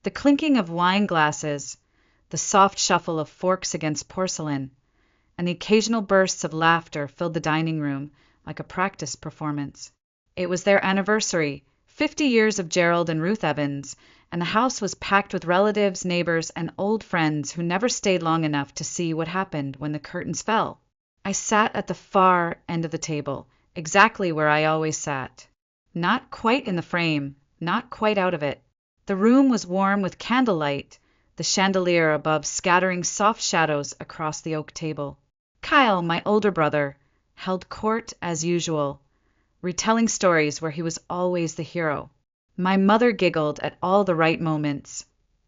The clinking of wine glasses, the soft shuffle of forks against porcelain, and the occasional bursts of laughter filled the dining room like a practice performance. It was their anniversary, 50 years of Gerald and Ruth Evans, and the house was packed with relatives, neighbors, and old friends who never stayed long enough to see what happened when the curtains fell. I sat at the far end of the table, exactly where I always sat. Not quite in the frame, not quite out of it. The room was warm with candlelight, the chandelier above scattering soft shadows across the oak table. Kyle, my older brother, held court as usual, retelling stories where he was always the hero. My mother giggled at all the right moments,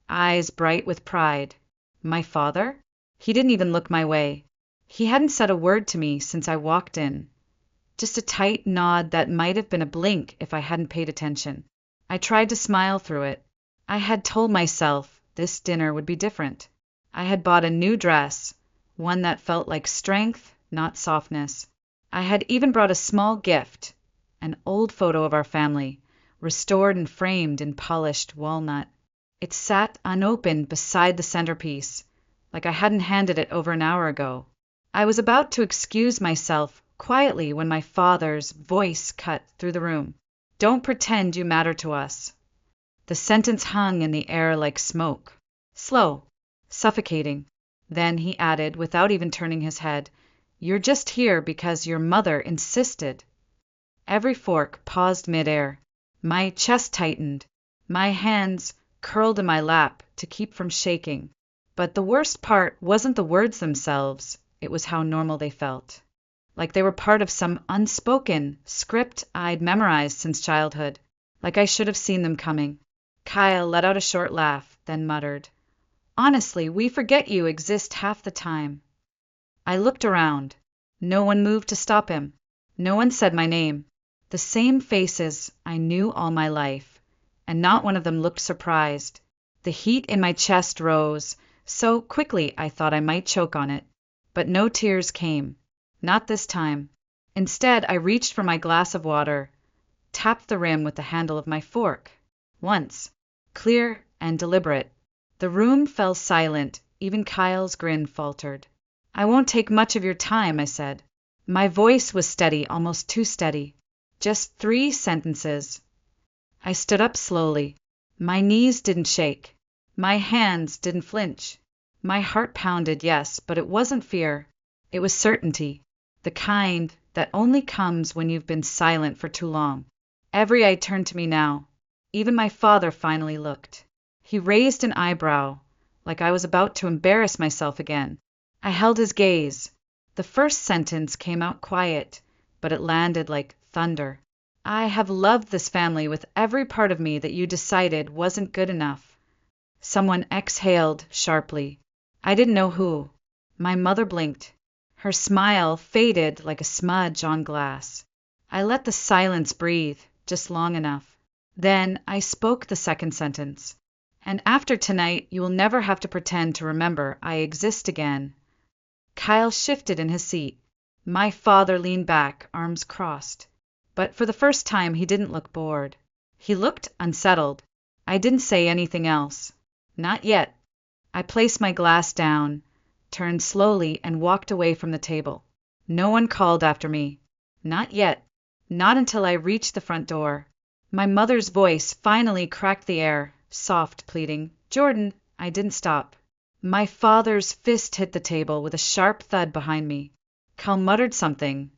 eyes bright with pride. My father? He didn't even look my way. He hadn't said a word to me since I walked in. Just a tight nod that might have been a blink if I hadn't paid attention. I tried to smile through it. I had told myself this dinner would be different. I had bought a new dress, one that felt like strength, not softness. I had even brought a small gift, an old photo of our family, restored and framed in polished walnut. It sat unopened beside the centerpiece, like I hadn't handed it over an hour ago. I was about to excuse myself quietly when my father's voice cut through the room. "Don't pretend you matter to us." The sentence hung in the air like smoke, slow, suffocating. Then he added, without even turning his head, "You're just here because your mother insisted." Every fork paused midair. My chest tightened. My hands curled in my lap to keep from shaking. But the worst part wasn't the words themselves. It was how normal they felt. Like they were part of some unspoken script I'd memorized since childhood. Like I should have seen them coming. Kyle let out a short laugh, then muttered, "Honestly, we forget you exist half the time." I looked around. No one moved to stop him. No one said my name. The same faces I knew all my life, and not one of them looked surprised. The heat in my chest rose, so quickly I thought I might choke on it. But no tears came. Not this time. Instead, I reached for my glass of water, tapped the rim with the handle of my fork. Once. Clear and deliberate. The room fell silent. Even Kyle's grin faltered. "I won't take much of your time," I said. My voice was steady, almost too steady. "Just 3 sentences." I stood up slowly. My knees didn't shake. My hands didn't flinch. My heart pounded, yes, but it wasn't fear. It was certainty. The kind that only comes when you've been silent for too long. Every eye turned to me now. Even my father finally looked. He raised an eyebrow, like I was about to embarrass myself again. I held his gaze. The first sentence came out quiet, but it landed like thunder. "I have loved this family with every part of me that you decided wasn't good enough." Someone exhaled sharply. I didn't know who. My mother blinked. Her smile faded like a smudge on glass. I let the silence breathe, just long enough. Then I spoke the second sentence. "And after tonight, you will never have to pretend to remember I exist again." Kyle shifted in his seat. My father leaned back, arms crossed. But for the first time, he didn't look bored. He looked unsettled. I didn't say anything else. Not yet. I placed my glass down, turned slowly, and walked away from the table. No one called after me. Not yet. Not until I reached the front door. My mother's voice finally cracked the air, soft, pleading. "Jordan." I didn't stop. My father's fist hit the table with a sharp thud behind me. Kyle muttered something,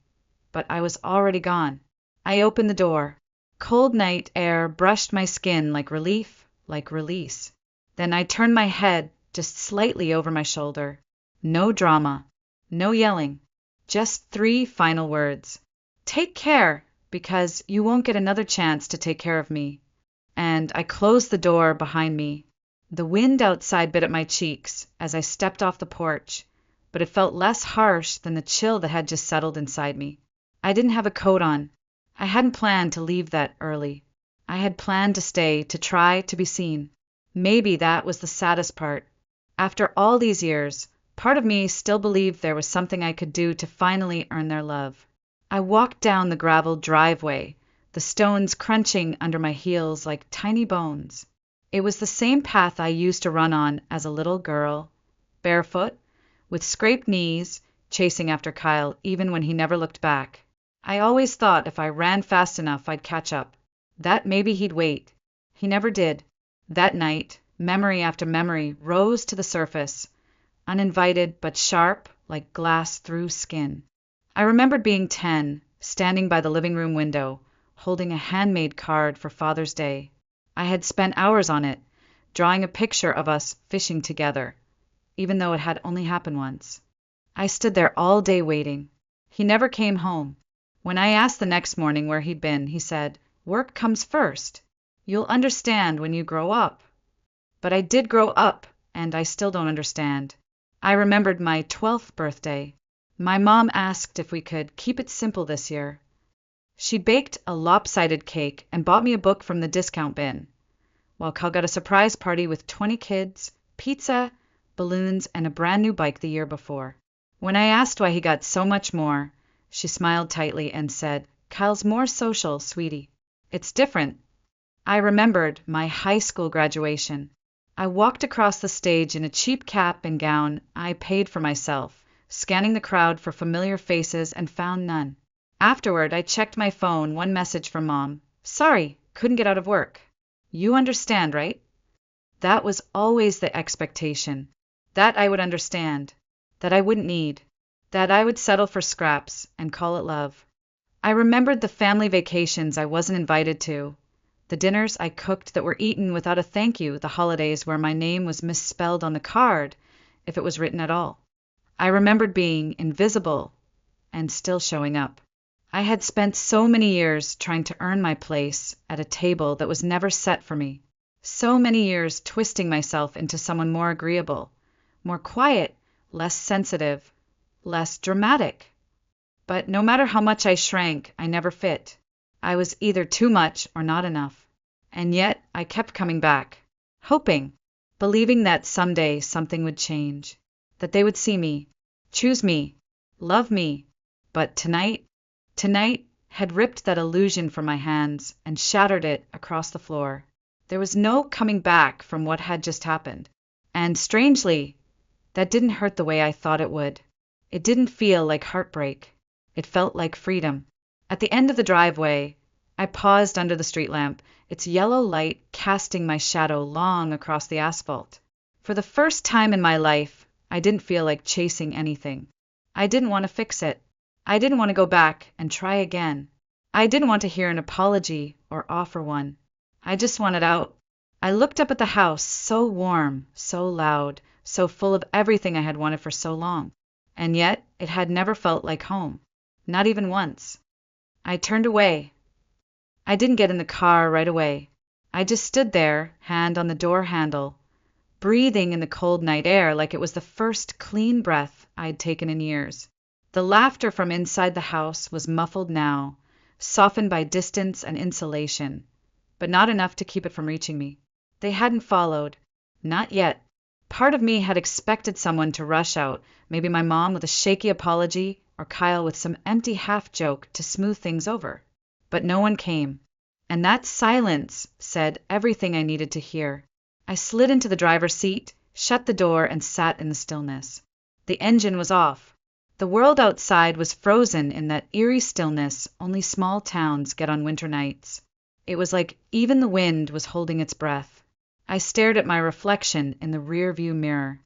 but I was already gone. I opened the door. Cold night air brushed my skin like relief, like release. Then I turned my head just slightly over my shoulder. No drama. No yelling. Just 3 final words. "Take care, because you won't get another chance to take care of me." And I closed the door behind me. The wind outside bit at my cheeks as I stepped off the porch, but it felt less harsh than the chill that had just settled inside me. I didn't have a coat on. I hadn't planned to leave that early. I had planned to stay, to try to be seen. Maybe that was the saddest part. After all these years, part of me still believed there was something I could do to finally earn their love. I walked down the graveled driveway, the stones crunching under my heels like tiny bones. It was the same path I used to run on as a little girl, barefoot, with scraped knees, chasing after Kyle even when he never looked back. I always thought if I ran fast enough I'd catch up, that maybe he'd wait. He never did. That night, memory after memory rose to the surface, uninvited but sharp like glass through skin. I remembered being 10, standing by the living room window, holding a handmade card for Father's Day. I had spent hours on it, drawing a picture of us fishing together, even though it had only happened once. I stood there all day waiting. He never came home. When I asked the next morning where he'd been, he said, "Work comes first. You'll understand when you grow up." But I did grow up, and I still don't understand. I remembered my 12th birthday. My mom asked if we could keep it simple this year. She baked a lopsided cake and bought me a book from the discount bin, while Kyle got a surprise party with 20 kids, pizza, balloons, and a brand new bike the year before. When I asked why he got so much more, she smiled tightly and said, "Kyle's more social, sweetie. It's different." I remembered my high school graduation. I walked across the stage in a cheap cap and gown I paid for myself, scanning the crowd for familiar faces and found none. Afterward, I checked my phone, one message from Mom. "Sorry, couldn't get out of work." You understand, right? That was always the expectation. That I would understand. That I wouldn't need. That I would settle for scraps and call it love. I remembered the family vacations I wasn't invited to, the dinners I cooked that were eaten without a thank you, the holidays where my name was misspelled on the card, if it was written at all. I remembered being invisible and still showing up. I had spent so many years trying to earn my place at a table that was never set for me. So many years twisting myself into someone more agreeable, more quiet, less sensitive, less dramatic. But no matter how much I shrank, I never fit. I was either too much or not enough. And yet I kept coming back, hoping, believing that someday something would change, that they would see me, choose me, love me. But tonight had ripped that illusion from my hands and shattered it across the floor. There was no coming back from what had just happened. And strangely, that didn't hurt the way I thought it would. It didn't feel like heartbreak. It felt like freedom. At the end of the driveway, I paused under the street lamp, its yellow light casting my shadow long across the asphalt. For the first time in my life, I didn't feel like chasing anything. I didn't want to fix it. I didn't want to go back and try again. I didn't want to hear an apology or offer one. I just wanted out. I looked up at the house, so warm, so loud, so full of everything I had wanted for so long. And yet, it had never felt like home. Not even once. I turned away. I didn't get in the car right away. I just stood there, hand on the door handle, breathing in the cold night air like it was the first clean breath I'd taken in years. The laughter from inside the house was muffled now, softened by distance and insulation, but not enough to keep it from reaching me. They hadn't followed. Not yet. Part of me had expected someone to rush out, maybe my mom with a shaky apology, or Kyle with some empty half-joke to smooth things over. But no one came. And that silence said everything I needed to hear. I slid into the driver's seat, shut the door, and sat in the stillness. The engine was off. The world outside was frozen in that eerie stillness only small towns get on winter nights. It was like even the wind was holding its breath. I stared at my reflection in the rearview mirror.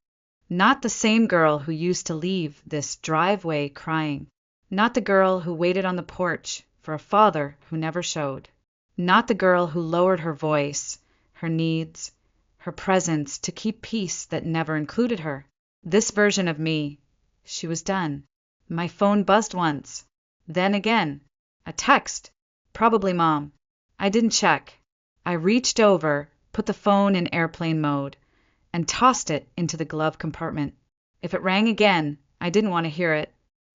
Not the same girl who used to leave this driveway crying. Not the girl who waited on the porch for a father who never showed. Not the girl who lowered her voice, her needs, her presence to keep peace that never included her. This version of me, she was done. My phone buzzed once. Then again. A text. Probably Mom. I didn't check. I reached over, put the phone in airplane mode, and tossed it into the glove compartment. If it rang again, I didn't want to hear it.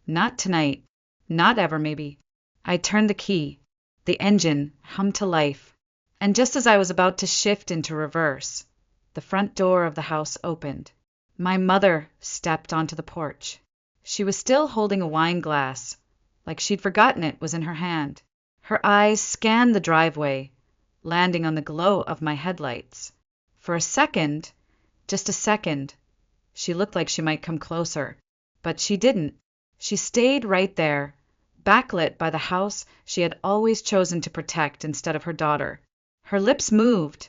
Not tonight. Not ever, maybe. I turned the key. The engine hummed to life. And just as I was about to shift into reverse, the front door of the house opened. My mother stepped onto the porch. She was still holding a wine glass, like she'd forgotten it was in her hand. Her eyes scanned the driveway, landing on the glow of my headlights. For a second, just a second, she looked like she might come closer. But she didn't. She stayed right there, backlit by the house she had always chosen to protect instead of her daughter. Her lips moved,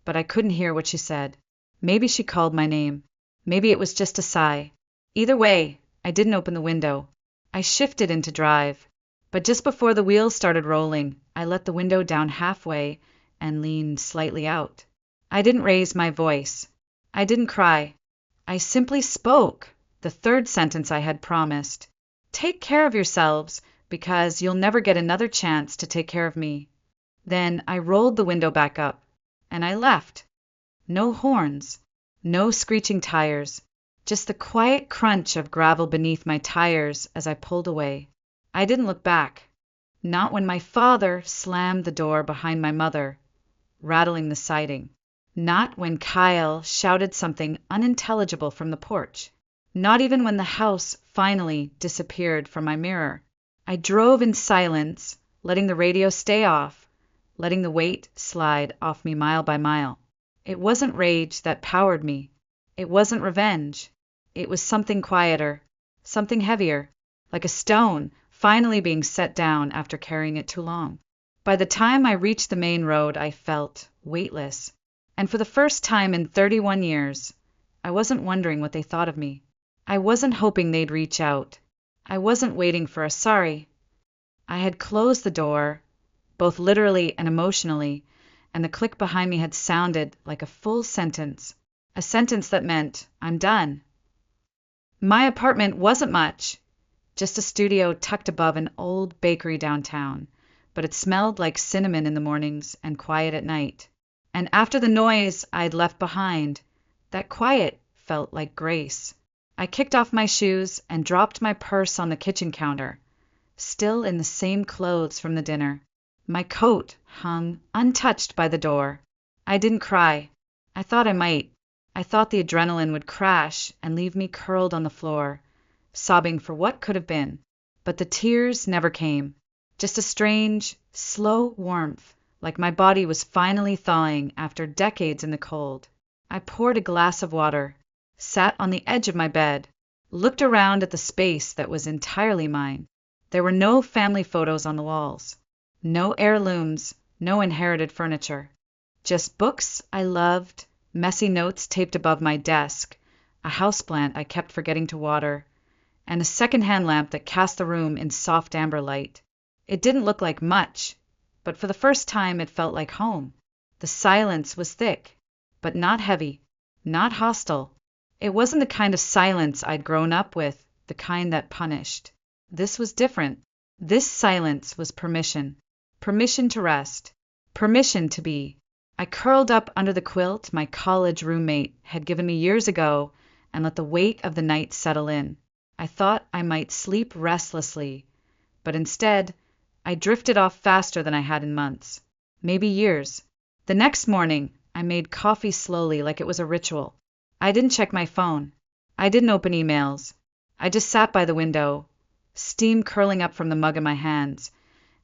but I couldn't hear what she said. Maybe she called my name. Maybe it was just a sigh. Either way, I didn't open the window. I shifted into drive. But just before the wheels started rolling, I let the window down halfway and leaned slightly out. I didn't raise my voice. I didn't cry. I simply spoke the third sentence I had promised. Take care of yourselves, because you'll never get another chance to take care of me. Then I rolled the window back up, and I left. No horns, no screeching tires, just the quiet crunch of gravel beneath my tires as I pulled away. I didn't look back, not when my father slammed the door behind my mother, rattling the siding, not when Kyle shouted something unintelligible from the porch, not even when the house finally disappeared from my mirror. I drove in silence, letting the radio stay off, letting the weight slide off me mile by mile. It wasn't rage that powered me. It wasn't revenge. It was something quieter, something heavier, like a stone finally being set down after carrying it too long. By the time I reached the main road, I felt weightless. And for the first time in 31 years, I wasn't wondering what they thought of me. I wasn't hoping they'd reach out. I wasn't waiting for a sorry. I had closed the door, both literally and emotionally, and the click behind me had sounded like a full sentence, a sentence that meant, I'm done. My apartment wasn't much, just a studio tucked above an old bakery downtown, but it smelled like cinnamon in the mornings and quiet at night. And after the noise I'd left behind, that quiet felt like grace. I kicked off my shoes and dropped my purse on the kitchen counter, still in the same clothes from the dinner. My coat hung untouched by the door. I didn't cry. I thought I might. I thought the adrenaline would crash and leave me curled on the floor, sobbing for what could have been. But the tears never came. Just a strange, slow warmth, like my body was finally thawing after decades in the cold. I poured a glass of water, sat on the edge of my bed, looked around at the space that was entirely mine. There were no family photos on the walls, no heirlooms, no inherited furniture. Just books I loved, messy notes taped above my desk, a houseplant I kept forgetting to water, and a second-hand lamp that cast the room in soft amber light. It didn't look like much, but for the first time it felt like home. The silence was thick, but not heavy, not hostile. It wasn't the kind of silence I'd grown up with, the kind that punished. This was different. This silence was permission. Permission to rest. Permission to be. I curled up under the quilt my college roommate had given me years ago and let the weight of the night settle in. I thought I might sleep restlessly, but instead, I drifted off faster than I had in months, maybe years. The next morning, I made coffee slowly like it was a ritual. I didn't check my phone. I didn't open emails. I just sat by the window, steam curling up from the mug in my hands,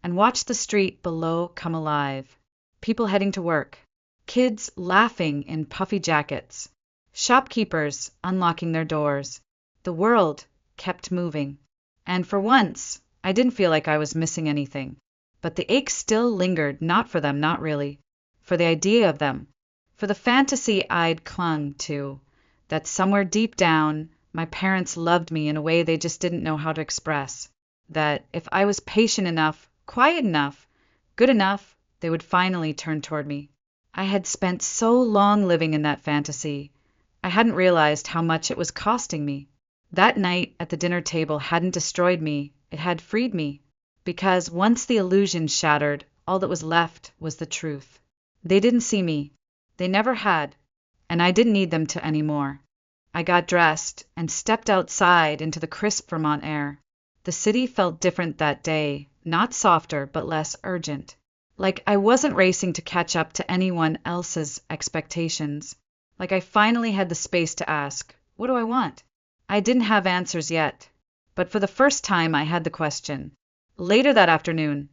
and watched the street below come alive. People heading to work, kids laughing in puffy jackets, shopkeepers unlocking their doors. The world kept moving. And for once, I didn't feel like I was missing anything. But the ache still lingered, not for them, not really, for the idea of them, for the fantasy I'd clung to, that somewhere deep down, my parents loved me in a way they just didn't know how to express, that if I was patient enough, quiet enough, good enough, they would finally turn toward me. I had spent so long living in that fantasy, I hadn't realized how much it was costing me. That night at the dinner table hadn't destroyed me, it had freed me, because once the illusion shattered, all that was left was the truth. They didn't see me. They never had, and I didn't need them to anymore. I got dressed and stepped outside into the crisp Vermont air. The city felt different that day, not softer but less urgent. Like I wasn't racing to catch up to anyone else's expectations. Like I finally had the space to ask, what do I want? I didn't have answers yet, but for the first time I had the question. Later that afternoon,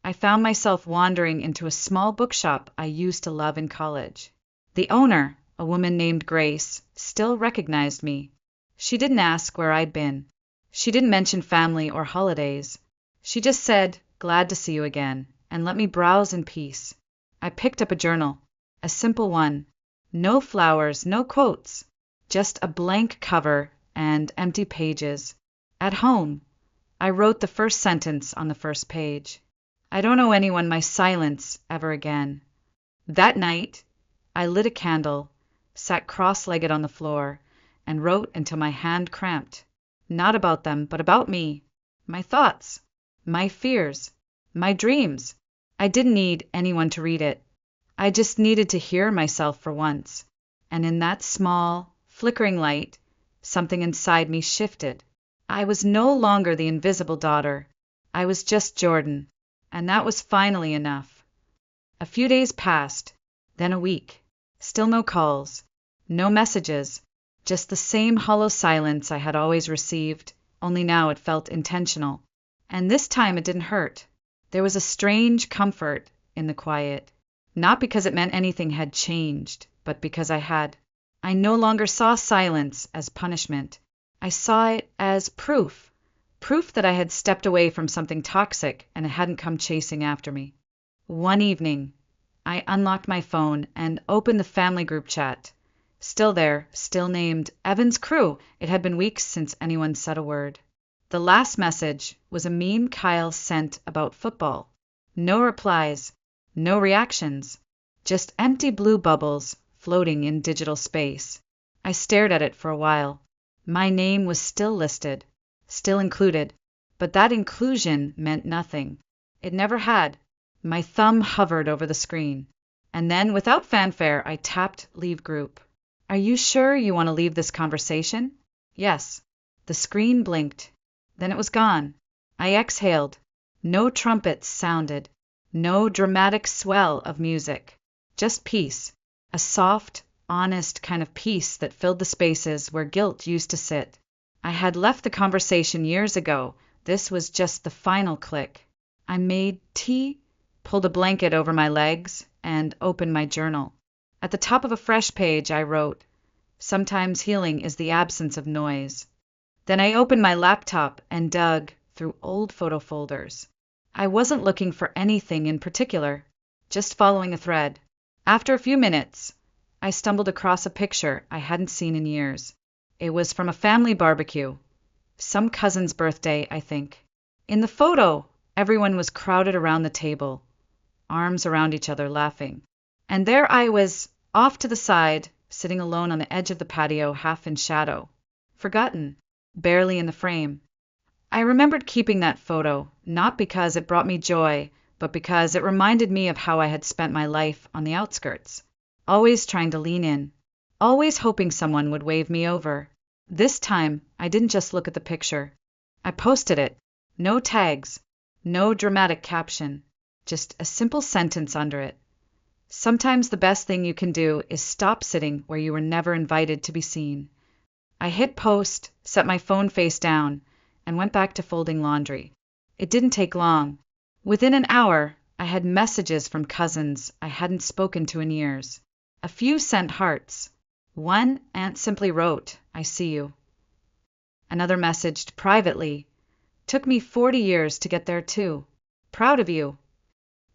I found myself wandering into a small bookshop I used to love in college. The owner, a woman named Grace, still recognized me. She didn't ask where I'd been. She didn't mention family or holidays. She just said, "Glad to see you again," and let me browse in peace. I picked up a journal, a simple one. No flowers, no quotes, just a blank cover and empty pages. At home, I wrote the first sentence on the first page. I don't owe anyone my silence ever again. That night, I lit a candle, sat cross-legged on the floor, and wrote until my hand cramped. Not about them, but about me. My thoughts. My fears. My dreams. I didn't need anyone to read it. I just needed to hear myself for once. And in that small, flickering light, something inside me shifted. I was no longer the invisible daughter. I was just Jordan. And that was finally enough. A few days passed, then a week. Still no calls, no messages, just the same hollow silence I had always received, only now it felt intentional. And this time it didn't hurt. There was a strange comfort in the quiet, not because it meant anything had changed, but because I no longer saw silence as punishment. I saw it as proof that I had stepped away from something toxic and it hadn't come chasing after me. One evening, I unlocked my phone and opened the family group chat. Still there, still named Evan's Crew. It had been weeks since anyone said a word. The last message was a meme Kyle sent about football. No replies, no reactions, just empty blue bubbles floating in digital space. I stared at it for a while. My name was still listed, still included, but that inclusion meant nothing. It never had. My thumb hovered over the screen, and then, without fanfare, I tapped Leave Group. "Are you sure you want to leave this conversation?" "Yes." The screen blinked. Then it was gone. I exhaled. No trumpets sounded. No dramatic swell of music. Just peace. A soft, honest kind of peace that filled the spaces where guilt used to sit. I had left the conversation years ago. This was just the final click. I made tea, pulled a blanket over my legs, and opened my journal. At the top of a fresh page, I wrote, "Sometimes healing is the absence of noise." Then I opened my laptop and dug through old photo folders. I wasn't looking for anything in particular, just following a thread. After a few minutes, I stumbled across a picture I hadn't seen in years. It was from a family barbecue. Some cousin's birthday, I think. In the photo, everyone was crowded around the table, arms around each other, laughing. And there I was, off to the side, sitting alone on the edge of the patio, half in shadow. Forgotten, barely in the frame. I remembered keeping that photo, not because it brought me joy, but because it reminded me of how I had spent my life on the outskirts, always trying to lean in, always hoping someone would wave me over. This time, I didn't just look at the picture. I posted it. No tags, no dramatic caption, just a simple sentence under it. Sometimes the best thing you can do is stop sitting where you were never invited to be seen. I hit post, set my phone face down, and went back to folding laundry. It didn't take long. Within an hour, I had messages from cousins I hadn't spoken to in years. A few sent hearts. One aunt simply wrote, "I see you." Another messaged privately, "Took me 40 years to get there too. Proud of you."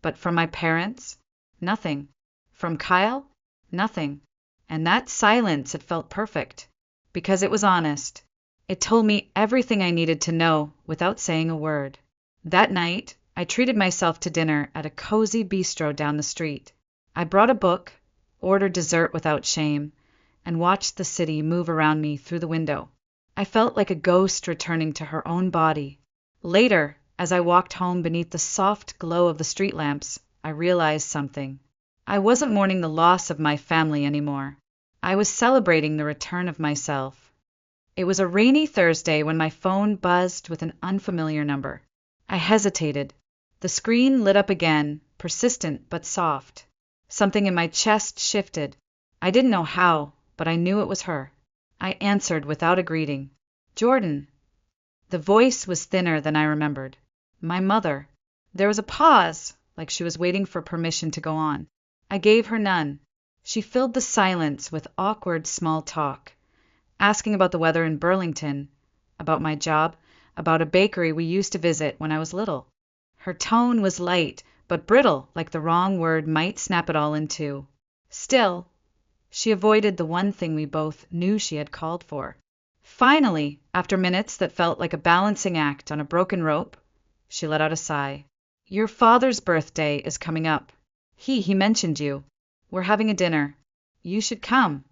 But from my parents, nothing. From Kyle, nothing. And that silence, it felt perfect, because it was honest. It told me everything I needed to know without saying a word. That night, I treated myself to dinner at a cozy bistro down the street. I brought a book, ordered dessert without shame, and watched the city move around me through the window. I felt like a ghost returning to her own body. Later, as I walked home beneath the soft glow of the street lamps, I realized something. I wasn't mourning the loss of my family anymore. I was celebrating the return of myself. It was a rainy Thursday when my phone buzzed with an unfamiliar number. I hesitated. The screen lit up again, persistent but soft. Something in my chest shifted. I didn't know how, but I knew it was her. I answered without a greeting. "Jordan." The voice was thinner than I remembered. My mother. There was a pause, like she was waiting for permission to go on. I gave her none. She filled the silence with awkward small talk, asking about the weather in Burlington, about my job, about a bakery we used to visit when I was little. Her tone was light, but brittle, like the wrong word might snap it all in two. Still, she avoided the one thing we both knew she had called for. Finally, after minutes that felt like a balancing act on a broken rope, she let out a sigh. Your father's birthday is coming up. He mentioned you. We're having a dinner. You should come.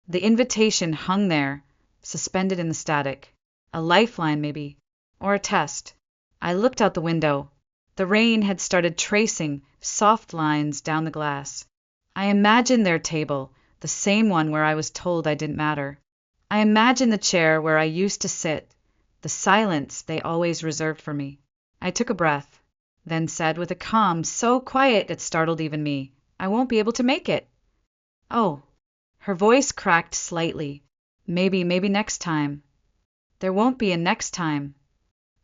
The invitation hung there, suspended in the static. A lifeline, maybe. Or a test. I looked out the window. The rain had started tracing soft lines down the glass. I imagined their table, the same one where I was told I didn't matter. I imagined the chair where I used to sit, the silence they always reserved for me. I took a breath, then said with a calm so quiet it startled even me, I won't be able to make it. Oh. Her voice cracked slightly. Maybe next time. There won't be a next time.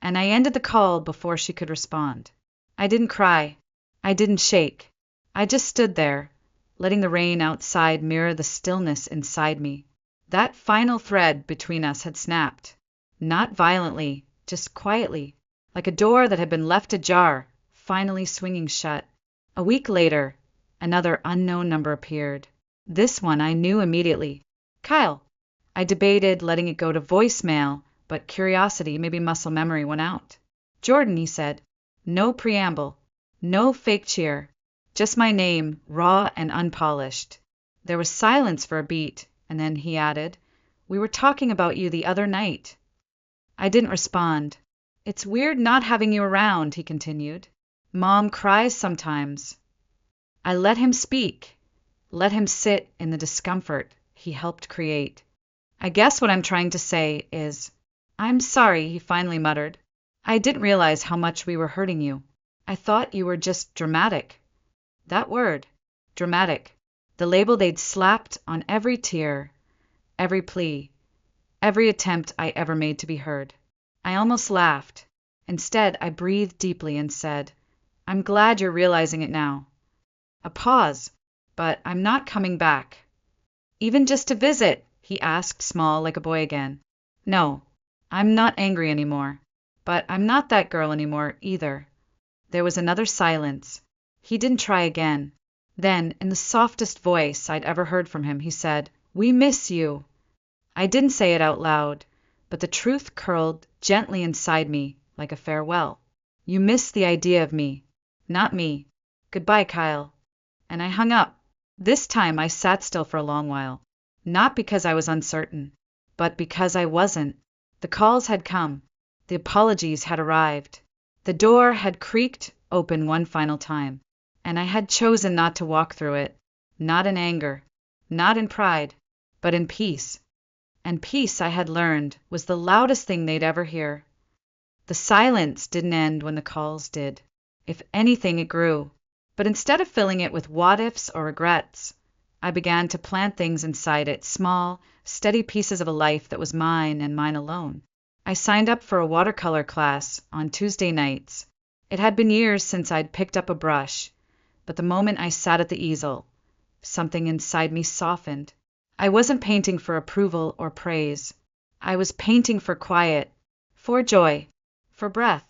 And I ended the call before she could respond. I didn't cry. I didn't shake. I just stood there, letting the rain outside mirror the stillness inside me. That final thread between us had snapped. Not violently, just quietly, like a door that had been left ajar, finally swinging shut. A week later, another unknown number appeared. This one I knew immediately. Kyle. I debated letting it go to voicemail, but curiosity, maybe muscle memory, went out. Jordan, he said. No preamble. No fake cheer. Just my name, raw and unpolished. There was silence for a beat, and then he added, We were talking about you the other night. I didn't respond. It's weird not having you around, he continued. Mom cries sometimes. I let him speak. Let him sit in the discomfort he helped create. I guess what I'm trying to say is, I'm sorry, he finally muttered. I didn't realize how much we were hurting you. I thought you were just dramatic. That word, dramatic, the label they'd slapped on every tear, every plea, every attempt I ever made to be heard. I almost laughed. Instead, I breathed deeply and said, I'm glad you're realizing it now. A pause. But I'm not coming back. Even just to visit, he asked, small like a boy again. No, I'm not angry anymore. But I'm not that girl anymore, either. There was another silence. He didn't try again. Then, in the softest voice I'd ever heard from him, he said, We miss you. I didn't say it out loud, but the truth curled gently inside me like a farewell. You miss the idea of me, not me. Goodbye, Kyle. And I hung up. This time I sat still for a long while, not because I was uncertain, but because I wasn't. The calls had come. The apologies had arrived. The door had creaked open one final time, and I had chosen not to walk through it, not in anger, not in pride, but in peace. And peace, I had learned, was the loudest thing they'd ever hear. The silence didn't end when the calls did. If anything, it grew. But instead of filling it with what-ifs or regrets, I began to plant things inside it, small, steady pieces of a life that was mine and mine alone. I signed up for a watercolor class on Tuesday nights. It had been years since I'd picked up a brush, but the moment I sat at the easel, something inside me softened. I wasn't painting for approval or praise. I was painting for quiet, for joy, for breath.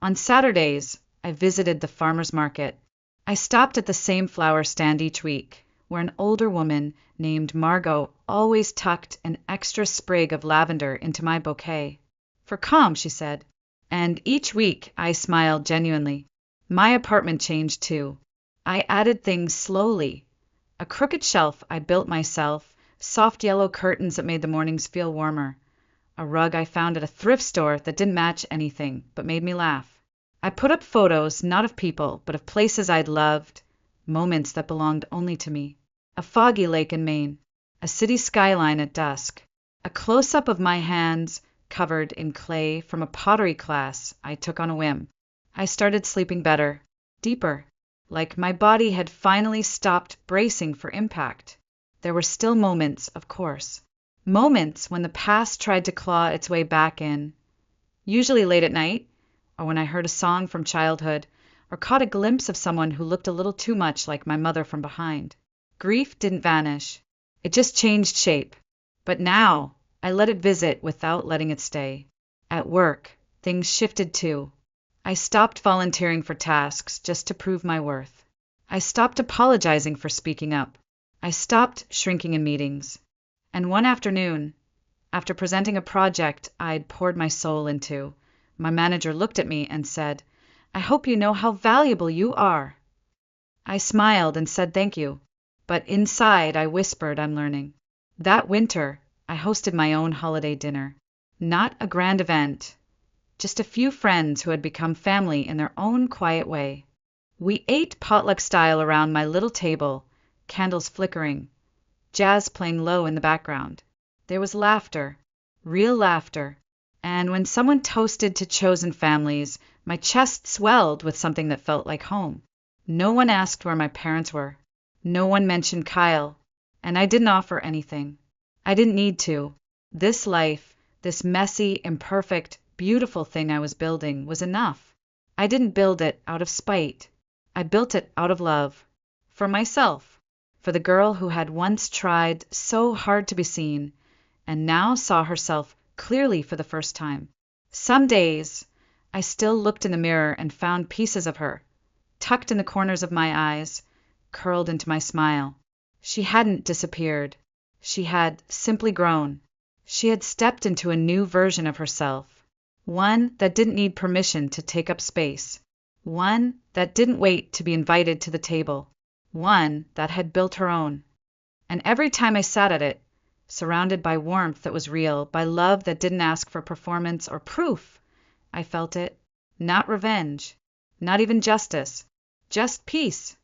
On Saturdays, I visited the farmer's market. I stopped at the same flower stand each week, where an older woman named Margot always tucked an extra sprig of lavender into my bouquet. For calm, she said. And each week I smiled genuinely. My apartment changed too. I added things slowly. A crooked shelf I built myself, soft yellow curtains that made the mornings feel warmer. A rug I found at a thrift store that didn't match anything, but made me laugh. I put up photos, not of people, but of places I'd loved, moments that belonged only to me. A foggy lake in Maine, a city skyline at dusk, a close-up of my hands covered in clay from a pottery class I took on a whim. I started sleeping better, deeper, like my body had finally stopped bracing for impact. There were still moments, of course. Moments when the past tried to claw its way back in, usually late at night, or when I heard a song from childhood, or caught a glimpse of someone who looked a little too much like my mother from behind. Grief didn't vanish. It just changed shape. But now, I let it visit without letting it stay. At work, things shifted too. I stopped volunteering for tasks just to prove my worth. I stopped apologizing for speaking up. I stopped shrinking in meetings. And one afternoon, after presenting a project I'd poured my soul into, my manager looked at me and said, "I hope you know how valuable you are." I smiled and said thank you, but inside I whispered I'm learning. That winter, I hosted my own holiday dinner. Not a grand event, just a few friends who had become family in their own quiet way. We ate potluck style around my little table, candles flickering, jazz playing low in the background. There was laughter, real laughter, and when someone toasted to chosen families, my chest swelled with something that felt like home. No one asked where my parents were. No one mentioned Kyle, and I didn't offer anything. I didn't need to. This life, this messy, imperfect, beautiful thing I was building was enough. I didn't build it out of spite. I built it out of love. For myself. For the girl who had once tried so hard to be seen, and now saw herself clearly for the first time. Some days, I still looked in the mirror and found pieces of her, tucked in the corners of my eyes, curled into my smile. She hadn't disappeared. She had simply grown. She had stepped into a new version of herself, one that didn't need permission to take up space, one that didn't wait to be invited to the table, one that had built her own. And every time I sat at it, surrounded by warmth that was real, by love that didn't ask for performance or proof, I felt it. Not revenge, not even justice, just peace.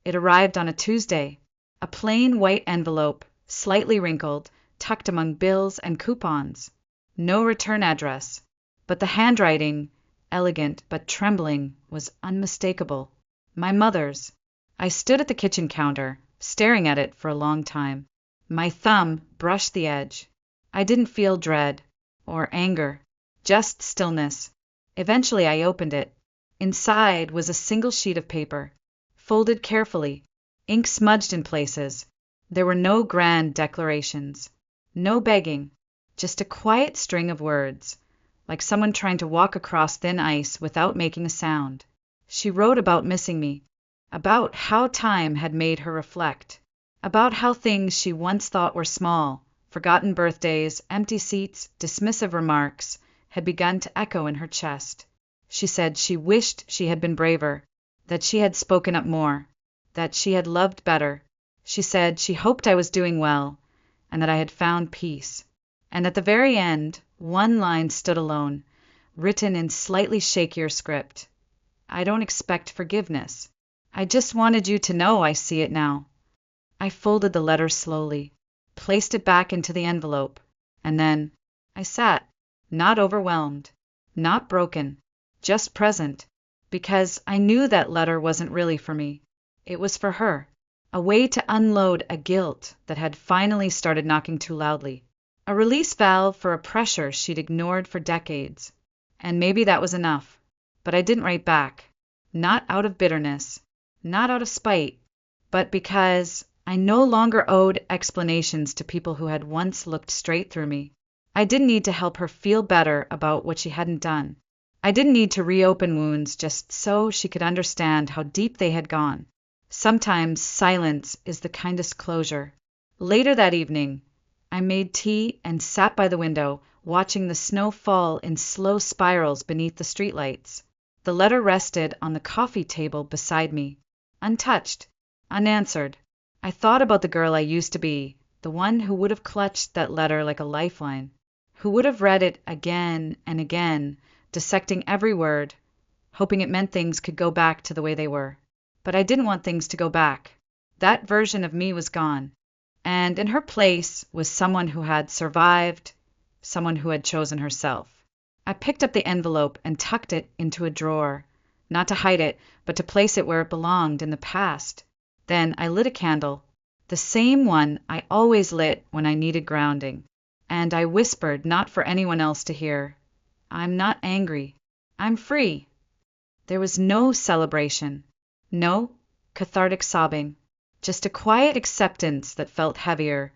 It arrived on a Tuesday, a plain white envelope, slightly wrinkled, tucked among bills and coupons. No return address, but the handwriting, elegant but trembling, was unmistakable. My mother's. I stood at the kitchen counter, staring at it for a long time. My thumb brushed the edge. I didn't feel dread or anger, just stillness. Eventually I opened it. Inside was a single sheet of paper, folded carefully, ink smudged in places. There were no grand declarations, no begging, just a quiet string of words, like someone trying to walk across thin ice without making a sound. She wrote about missing me, about how time had made her reflect, about how things she once thought were small, forgotten birthdays, empty seats, dismissive remarks, had begun to echo in her chest. She said she wished she had been braver, that she had spoken up more, that she had loved better. She said she hoped I was doing well, and that I had found peace. And at the very end, one line stood alone, written in slightly shakier script. I don't expect forgiveness. I just wanted you to know I see it now. I folded the letter slowly, placed it back into the envelope, and then I sat, not overwhelmed, not broken, just present, because I knew that letter wasn't really for me. It was for her, a way to unload a guilt that had finally started knocking too loudly, a release valve for a pressure she'd ignored for decades. And maybe that was enough. But I didn't write back, not out of bitterness, not out of spite, but because I no longer owed explanations to people who had once looked straight through me. I didn't need to help her feel better about what she hadn't done. I didn't need to reopen wounds just so she could understand how deep they had gone. Sometimes silence is the kindest closure. Later that evening, I made tea and sat by the window, watching the snow fall in slow spirals beneath the streetlights. The letter rested on the coffee table beside me, untouched, unanswered. I thought about the girl I used to be, the one who would have clutched that letter like a lifeline, who would have read it again and again, dissecting every word, hoping it meant things could go back to the way they were. But I didn't want things to go back. That version of me was gone. And in her place was someone who had survived, someone who had chosen herself. I picked up the envelope and tucked it into a drawer, not to hide it, but to place it where it belonged in the past. Then I lit a candle, the same one I always lit when I needed grounding. And I whispered, not for anyone else to hear, "I'm not angry. I'm free." There was no celebration, no cathartic sobbing, just a quiet acceptance that felt heavier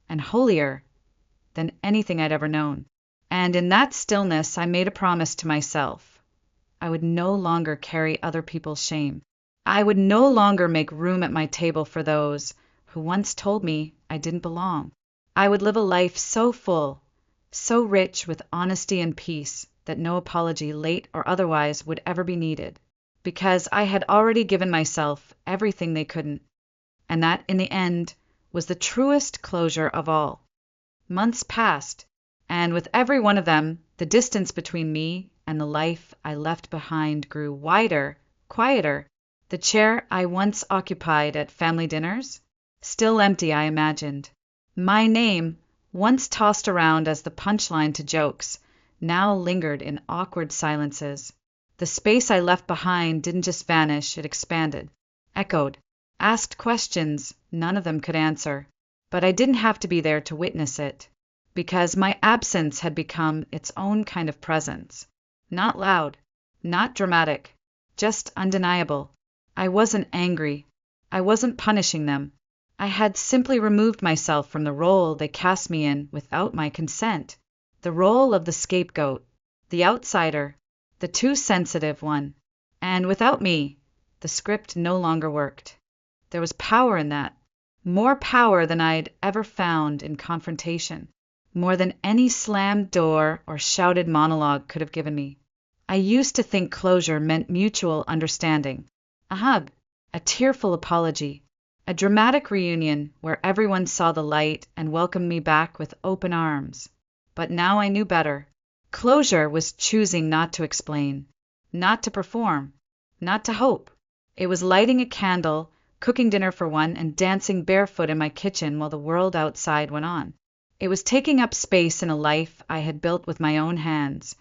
and holier than anything I'd ever known. And in that stillness, I made a promise to myself. I would no longer carry other people's shame. I would no longer make room at my table for those who once told me I didn't belong. I would live a life so full, so rich with honesty and peace that no apology, late or otherwise, would ever be needed, because I had already given myself everything they couldn't, and that, in the end, was the truest closure of all. Months passed, and with every one of them, the distance between me and the life I left behind grew wider, quieter. The chair I once occupied at family dinners, still empty, I imagined. My name, once tossed around as the punchline to jokes, now lingered in awkward silences. The space I left behind didn't just vanish, it expanded, echoed, asked questions none of them could answer. But I didn't have to be there to witness it, because my absence had become its own kind of presence. Not loud, not dramatic, just undeniable. I wasn't angry. I wasn't punishing them. I had simply removed myself from the role they cast me in without my consent. The role of the scapegoat, the outsider, the too sensitive one. And without me, the script no longer worked. There was power in that. More power than I'd ever found in confrontation. More than any slammed door or shouted monologue could have given me. I used to think closure meant mutual understanding. A hug, a tearful apology, a dramatic reunion where everyone saw the light and welcomed me back with open arms. But now I knew better. Closure was choosing not to explain, not to perform, not to hope. It was lighting a candle, cooking dinner for one, and dancing barefoot in my kitchen while the world outside went on. It was taking up space in a life I had built with my own hands,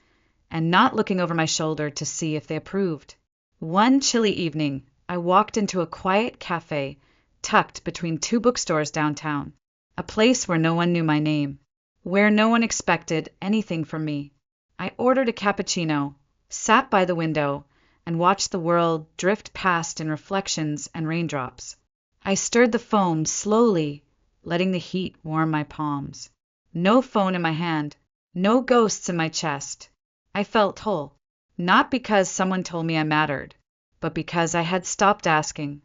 and not looking over my shoulder to see if they approved. One chilly evening, I walked into a quiet cafe tucked between two bookstores downtown, a place where no one knew my name, where no one expected anything from me. I ordered a cappuccino, sat by the window, and watched the world drift past in reflections and raindrops. I stirred the foam slowly, letting the heat warm my palms. No phone in my hand, no ghosts in my chest. I felt whole, not because someone told me I mattered, but because I had stopped asking.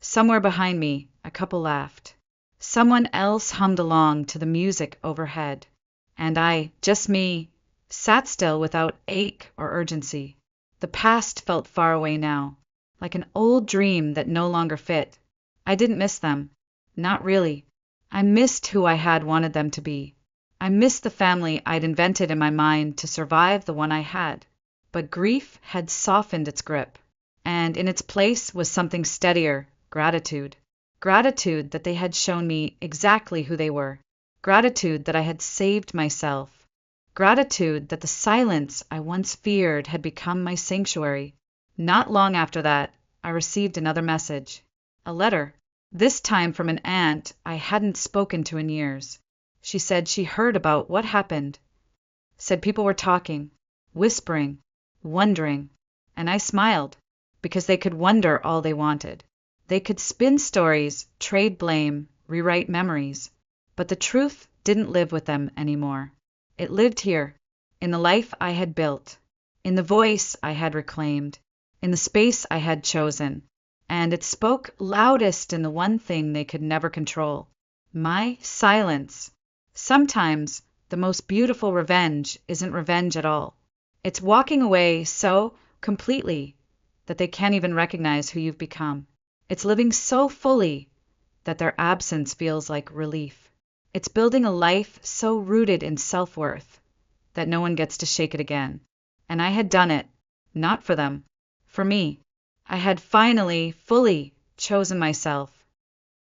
Somewhere behind me, a couple laughed. Someone else hummed along to the music overhead. And I, just me, sat still without ache or urgency. The past felt far away now, like an old dream that no longer fit. I didn't miss them. Not really. I missed who I had wanted them to be. I missed the family I'd invented in my mind to survive the one I had. But grief had softened its grip, and in its place was something steadier, gratitude. Gratitude that they had shown me exactly who they were. Gratitude that I had saved myself. Gratitude that the silence I once feared had become my sanctuary. Not long after that, I received another message. A letter, this time from an aunt I hadn't spoken to in years. She said she heard about what happened. Said people were talking, whispering, wondering, and I smiled, because they could wonder all they wanted. They could spin stories, trade blame, rewrite memories. But the truth didn't live with them anymore. It lived here, in the life I had built, in the voice I had reclaimed, in the space I had chosen, and it spoke loudest in the one thing they could never control, my silence. Sometimes the most beautiful revenge isn't revenge at all. It's walking away so completely that they can't even recognize who you've become. It's living so fully that their absence feels like relief. It's building a life so rooted in self-worth that no one gets to shake it again. And I had done it, not for them, for me. I had finally, fully chosen myself,